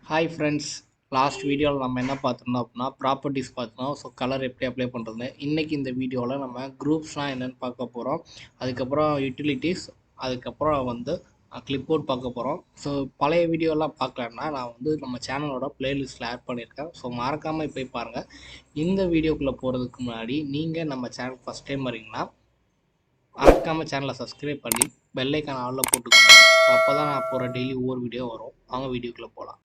Hi friends, last வீடியோவில் நம்ம என்ன பார்த்துருந்தோம் அப்படின்னா ப்ராப்பர்ட்டிஸ் பார்த்துருந்தோம். ஸோ கலர் எப்படி அப்ளை பண்ணுறது. இன்றைக்கி இந்த வீடியோவில் நம்ம குரூப்ஸ்லாம் என்னென்னு பார்க்க போகிறோம். அதுக்கப்புறம் யூட்டிலிட்டிஸ், அதுக்கப்புறம் கிளிப்போர்ட் பார்க்க போகிறோம். ஸோ பழைய வீடியோலாம் பார்க்கலன்னா நான் நம்ம சேனலோட ப்ளேலிஸ்ட்டில் ஆட் பண்ணியிருக்கேன். ஸோ மறக்காமல் போய் பாருங்கள். இந்த வீடியோக்குள்ளே போகிறதுக்கு முன்னாடி நீங்கள் நம்ம சேனல் ஃபஸ்ட் டைம் வரீங்கன்னா மறக்காமல் சேனலை சப்ஸ்கிரைப் பண்ணி பெல்லைக்கான ஆளில் போட்டுக்கோங்க. ஸோ அப்போ தான் நான் போகிற டெய்லி ஒவ்வொரு வீடியோ வரும். அவங்க வீடியோக்குள்ளே போகலாம்.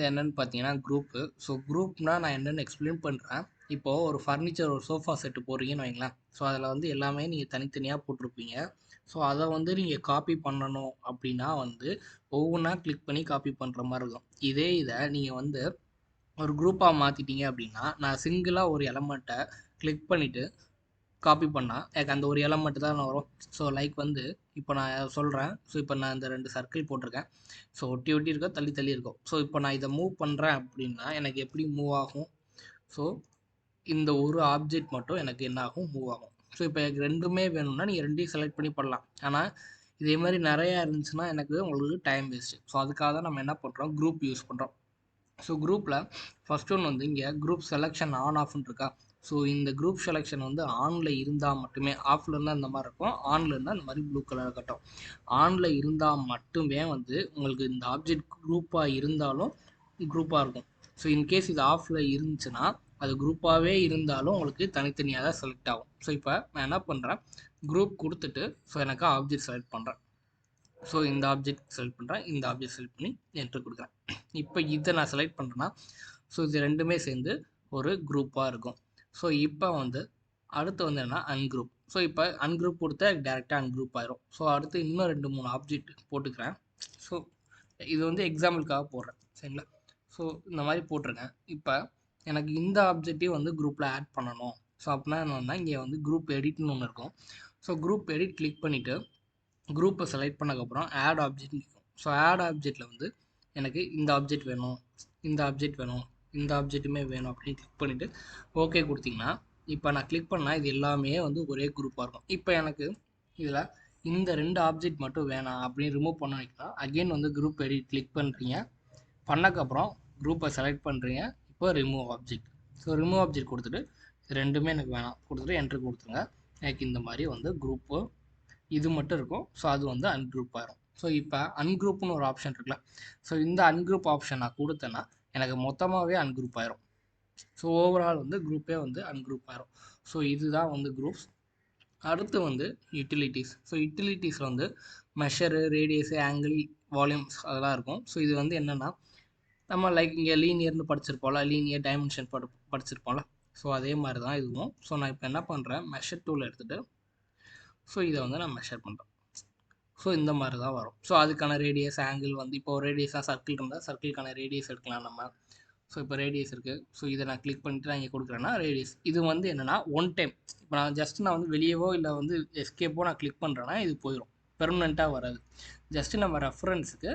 என்னென்னு பார்த்தீங்கன்னா குரூப்பு. ஸோ குரூப்னால் நான் என்னென்னு எக்ஸ்பிளைன் பண்ணுறேன். இப்போது ஒரு ஃபர்னிச்சர், ஒரு சோஃபா செட்டு போடுறீங்கன்னு வைங்களேன். ஸோ அதில் எல்லாமே நீங்கள் தனித்தனியாக போட்டிருப்பீங்க. ஸோ அதை நீங்கள் காப்பி பண்ணணும் அப்படின்னா ஒவ்வொன்றா கிளிக் பண்ணி காப்பி பண்ணுற மாதிரி இருக்கும். இதை நீங்கள் ஒரு குரூப்பாக மாற்றிட்டீங்க அப்படின்னா, நான் சிங்கிளாக ஒரு எலமெண்ட்டை கிளிக் பண்ணிவிட்டு காப்பி பண்ணால் எனக்கு அந்த ஒரு எலமெண்ட் தான் வரும். ஸோ இப்போ நான் சொல்கிறேன். ஸோ இப்போ நான் இந்த 2 சர்க்கிள் போட்டிருக்கேன். ஸோ ஒட்டி ஒட்டி இருக்கோ, தள்ளி தள்ளி இருக்கும். ஸோ இப்போ நான் இதை மூவ் பண்ணுறேன் அப்படின்னா எனக்கு எப்படி மூவ் ஆகும்? ஸோ இந்த ஒரு ஆப்ஜெக்ட் மட்டும் எனக்கு என்ன ஆகும்? மூவ் ஆகும். ஸோ இப்போ எனக்கு ரெண்டுமே வேணும்னா நீங்கள் ரெண்டையும் செலக்ட் பண்ணி பண்ணலாம். ஆனால் இதே மாதிரி நிறையா இருந்துச்சுன்னா உங்களுக்கு டைம் வேஸ்ட்டு. ஸோ அதுக்காக தான் நம்ம என்ன பண்ணுறோம், குரூப் யூஸ் பண்ணுறோம். ஸோ குரூப்பில் ஃபஸ்ட் ஒன்று இங்கே குரூப் செலெக்ஷன் ஆன் ஆஃப்னு இருக்கா. ஸோ இந்த குரூப் செலெக்ஷன் ஆனில் இருந்தால் மட்டுமே, ஆஃபில் இருந்தால் இந்த மாதிரி இருக்கும், ஆனில் இருந்தால் இந்த மாதிரி ப்ளூ கலர் கட்டும். ஆனில் இருந்தால் மட்டுமே உங்களுக்கு இந்த ஆப்ஜெக்ட் குரூப்பாக இருந்தாலும் குரூப்பாக இருக்கும். ஸோ இன்கேஸ் இது ஆஃபில் இருந்துச்சுன்னா அது குரூப்பாகவே இருந்தாலும் உங்களுக்கு தனித்தனியாக தான் செலக்ட் ஆகும். ஸோ இப்போ நான் என்ன பண்ணுறேன், குரூப் கொடுத்துட்டு எனக்கு ஆப்ஜெக்ட் செலக்ட் பண்ணுறேன். ஸோ இந்த ஆப்ஜெக்ட் செலக்ட் பண்ணுறேன், இந்த ஆப்ஜெக்ட் செலக்ட் பண்ணி என்ட்ரு கொடுக்குறேன். இப்போ இதை நான் செலக்ட் பண்ணுறேன்னா ஸோ இது ரெண்டுமே சேர்ந்து ஒரு குரூப்பாக இருக்கும். ஸோ இப்போ அடுத்து என்னென்னா அன்குரூப். ஸோ இப்போ அன்குரூப் கொடுத்தா டேரெக்டாக அன்குரூப் ஆயிரும். ஸோ அடுத்து இன்னும் 2-3 ஆப்ஜெக்ட் போட்டுக்கிறேன். ஸோ இது எக்ஸாம்பிளுக்காக போடுறேன், சரிங்களா. ஸோ இந்த மாதிரி போட்டிருக்கேன். இப்போ எனக்கு இந்த ஆப்ஜெக்டையும் குரூப்பில் ஆட் பண்ணணும். ஸோ அப்படின்னா என்னென்னா இங்கே குரூப் எடிட்னு ஒன்று இருக்கும். ஸோ குரூப் எடிட் கிளிக் பண்ணிவிட்டு குரூப்பை செலக்ட் பண்ணக்கப்புறம் ஆட் ஆப்ஜெக்ட் இருக்கும். ஸோ ஆட் ஆப்ஜெக்டில் எனக்கு இந்த ஆப்ஜெக்ட் வேணும், இந்த ஆப்ஜெக்ட் வேணும், இந்த ஆப்ஜெக்ட்டுமே வேணும் அப்படின்னு கிளிக் பண்ணிவிட்டு ஓகே கொடுத்தீங்கன்னா இப்போ நான் கிளிக் பண்ணால் இது எல்லாமே ஒரே குரூப்பாக இருக்கும். இப்போ எனக்கு இதில் இந்த 2 ஆப்ஜெக்ட் மட்டும் வேணாம் அப்படின்னு ரிமூவ் பண்ண வைக்கலாம். அகெயின் குரூப் எடிட் கிளிக் பண்ணுறீங்க, பண்ணக்கப்புறம் குரூப்பை செலக்ட் பண்ணுறீங்க. இப்போ remove object. So remove object கொடுத்துட்டு ரெண்டுமே எனக்கு வேணாம் கொடுத்துட்டு என்ட்ரு கொடுத்துருங்க. எனக்கு இந்த மாதிரி குரூப்பு இது மட்டும் இருக்கும். ஸோ அது அன்குரூப் ஆயிரும். ஸோ இப்போ அன்குரூப்னு ஒரு ஆப்ஷன் இருக்குல்ல. ஸோ இந்த அன்குரூப் ஆப்ஷன் நான் கொடுத்தேன்னா எனக்கு மொத்தமாகவே அன்குரூப் ஆயிரும். ஸோ ஓவரால் குரூப்பே அன்குரூப் ஆயிரும். ஸோ இதுதான் குரூப்ஸ். அடுத்து யூட்டிலிட்டிஸ். ஸோ யூட்டிலிட்டிஸில் மெஷரு, ரேடியஸு, ஆங்கிள், வால்யூம்ஸ் அதெல்லாம் இருக்கும். ஸோ இது என்னென்னா நம்ம இங்கே லீனியர்னு படிச்சிருப்போம்ல, லீனியர் டைமென்ஷன் படிச்சிருப்போம்ல. ஸோ அதே மாதிரி தான் இதுவும். ஸோ நான் இப்போ என்ன பண்ணுறேன், மெஷர் டூல் எடுத்துகிட்டு ஸோ இதை நான் மெஷர் பண்ணுறேன். ஸோ இந்த மாதிரி தான் வரும். ஸோ அதுக்கான ரேடியஸ், ஆங்கிள் இப்போ ரேடியஸாக சர்க்கிள் இருந்தால் சர்க்கிளுக்கான ரேடியஸ் எடுக்கலாம் நம்ம. ஸோ இப்போ ரேடியஸ் இருக்குது. ஸோ இதை நான் கிளிக் பண்ணிட்டு நான் இங்கே கொடுக்குறேன்னா ரேடியஸ். இது என்னென்னா ஒன் டைம். இப்போ நான் வெளியவோ இல்லை எஸ்கேப்போ நான் கிளிக் பண்ணுறேன்னா இது போயிடும், பெர்மனெண்ட்டாக வராது. ஜஸ்ட்டு நம்ம ரெஃபரன்ஸுக்கு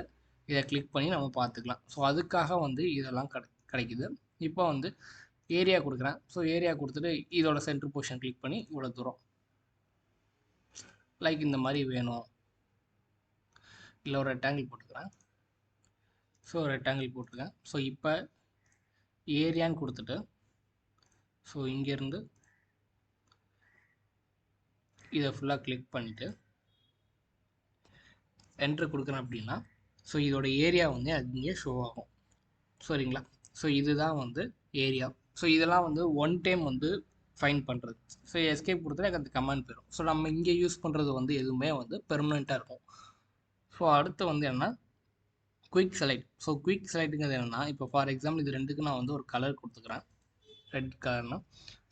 இதை கிளிக் பண்ணி நம்ம பார்த்துக்கலாம். ஸோ அதுக்காக இதெல்லாம் கிடைக்குது. இப்போ ஏரியா கொடுக்குறேன். ஸோ ஏரியா கொடுத்துட்டு இதோட சென்டர் பொசிஷன் கிளிக் பண்ணி இவ்வளோ தூரம் இந்த மாதிரி வேணும், இல்லை ஒரு ரெக்டாங்கிள் போட்டுக்கிறேன். ஸோ ரெக்டாங்கிள் போட்டிருக்கேன். ஸோ இப்போ ஏரியான்னு கொடுத்துட்டு ஸோ இங்கேருந்து இதை ஃபுல்லாக கிளிக் பண்ணிவிட்டு என்ட்ரு கொடுக்குறேன் அப்படின்னா ஸோ இதோட ஏரியா அது இங்கே ஷோ ஆகும், சரிங்களா. ஸோ இதுதான் ஏரியா. ஸோ இதெல்லாம் ஒன் டைம் ஃபைன் பண்ணுறது. ஸோ எஸ்கேப் கொடுத்தா எனக்கு அந்த கமெண்ட் போயிடும். ஸோ நம்ம இங்கே யூஸ் பண்ணுறது எதுவுமே பெர்மனெண்ட்டாக இருக்கும். ஸோ அடுத்து என்ன, குயிக் செலக்ட். ஸோ குயிக் செலக்ட்டுங்கிறது என்னென்னா, இப்போ ஃபார் எக்ஸாம்பிள் இது ரெண்டுக்கு நான் ஒரு கலர் கொடுத்துக்கிறேன், ரெட் கலர்னா.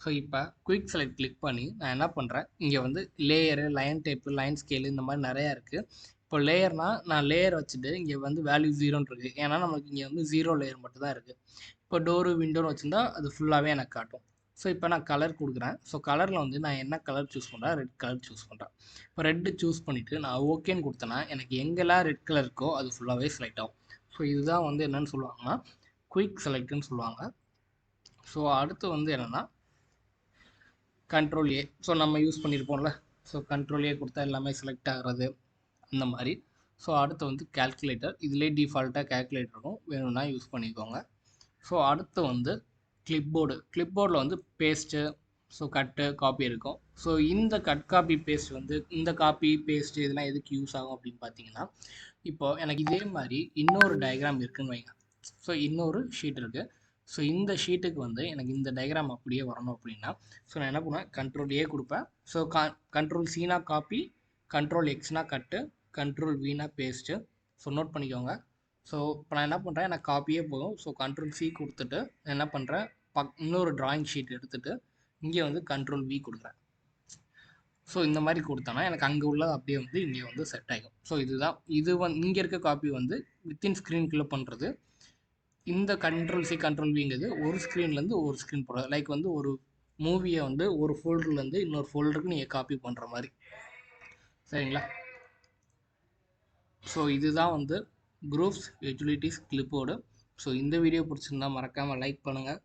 ஸோ இப்போ குயிக் செலக்ட் கிளிக் பண்ணி நான் என்ன பண்ணுறேன், இங்கே layer, line type, line scale இந்த மாதிரி நிறையா இருக்குது. இப்போ லேயர்னால் நான் லேயர் வச்சுட்டு இங்கே வேல்யூ 0ன்னு இருக்குது. ஏன்னா நமக்கு இங்கே 0 லேயர் மட்டும் தான் இருக்குது. இப்போ டோரு, விண்டோன்னு வச்சுருந்தா அது ஃபுல்லாகவே எனக்கு காட்டும். ஸோ இப்போ நான் கலர் கொடுக்குறேன். ஸோ கலரில் நான் என்ன கலர் சூஸ் பண்ணுறேன், ரெட் கலர் சூஸ் பண்ணுறேன். இப்போ ரெட்டு சூஸ் பண்ணிவிட்டு நான் ஓகேன்னு கொடுத்தேன்னா எனக்கு எங்கெல்லாம் ரெட் கலர் இருக்கோ அது ஃபுல்லாகவே செலக்ட் ஆகும். ஸோ இதுதான் என்னென்னு சொல்லுவாங்கன்னா குயிக் செலக்ட்னு சொல்லுவாங்க. ஸோ அடுத்து என்னென்னா கண்ட்ரோல் ஏ. ஸோ நம்ம யூஸ் பண்ணியிருப்போம்ல. ஸோ கண்ட்ரோல் ஏ கொடுத்தா எல்லாமே செலக்ட் ஆகிறது. இந்த மாதிரி. ஸோ அடுத்து வந்து கால்குலேட்டர், இதிலே டிஃபால்ட்டாக கால்குலேட்டர் இருக்கும், வேணும்னா யூஸ் பண்ணிக்கோங்க. ஸோ அடுத்து வந்து கிளிப்போர்டில் வந்து பேஸ்ட்டு, ஸோ கட்டு காப்பி இருக்கும். ஸோ இந்த கட் காப்பி பேஸ்ட் வந்து இந்த காப்பி பேஸ்ட்டு இதெல்லாம் எதுக்கு யூஸ் ஆகும் அப்படின்னு பார்த்தீங்கன்னா, இப்போது எனக்கு இதே மாதிரி இன்னொரு டயக்ராம் இருக்குன்னு வைங்க. ஸோ இன்னொரு ஷீட் இருக்குது. ஸோ இந்த ஷீட்டுக்கு வந்து எனக்கு இந்த டயக்ராம் அப்படியே வரணும் அப்படின்னா, ஸோ நான் என்ன பண்ணுவேன், கண்ட்ரோல் ஏ கொடுப்பேன். ஸோ கண்ட்ரோல் சீனா காப்பி, கண்ட்ரோல் எக்ஸ்னா கட்டு, கண்ட்ரோல் வீனா பேஸ்ட்டு. ஸோ நோட் பண்ணிக்கோங்க. ஸோ இப்போ நான் என்ன பண்ணுறேன், எனக்கு காப்பியே போதும். ஸோ கண்ட்ரோல் சி கொடுத்துட்டு என்ன பண்ணுறேன், இன்னொரு டிராயிங் ஷீட் எடுத்துகிட்டு இங்கே வந்து கண்ட்ரோல் வி கொடுக்குறேன். ஸோ இந்த மாதிரி கொடுத்தோன்னா எனக்கு அங்கே உள்ளது அப்படியே வந்து இங்கே வந்து செட் ஆகிடும். ஸோ இதுதான் இது வந்து இங்கே இருக்க காப்பி வந்து வித்தின் ஸ்க்ரீனுக்குள்ளே பண்ணுறது. இந்த கண்ட்ரோல் சி கண்ட்ரோல் விங்கிறது ஒரு ஸ்க்ரீன்லேருந்து ஒரு ஸ்க்ரீன் போடுறது. லைக் வந்து ஒரு மூவியை வந்து ஒரு ஃபோல்டர்லேருந்து இன்னொரு ஃபோல்டருக்கு நீங்கள் காப்பி பண்ணுற மாதிரி. சரிங்களா? ஸோ இதுதான் வந்து குரூப்ஸ் யூட்டிலிட்டிஸ் கிளிப்போர்டு. ஸோ இந்த வீடியோ பிடிச்சிருந்தா மறக்காமல் லைக் பண்ணுங்கள்.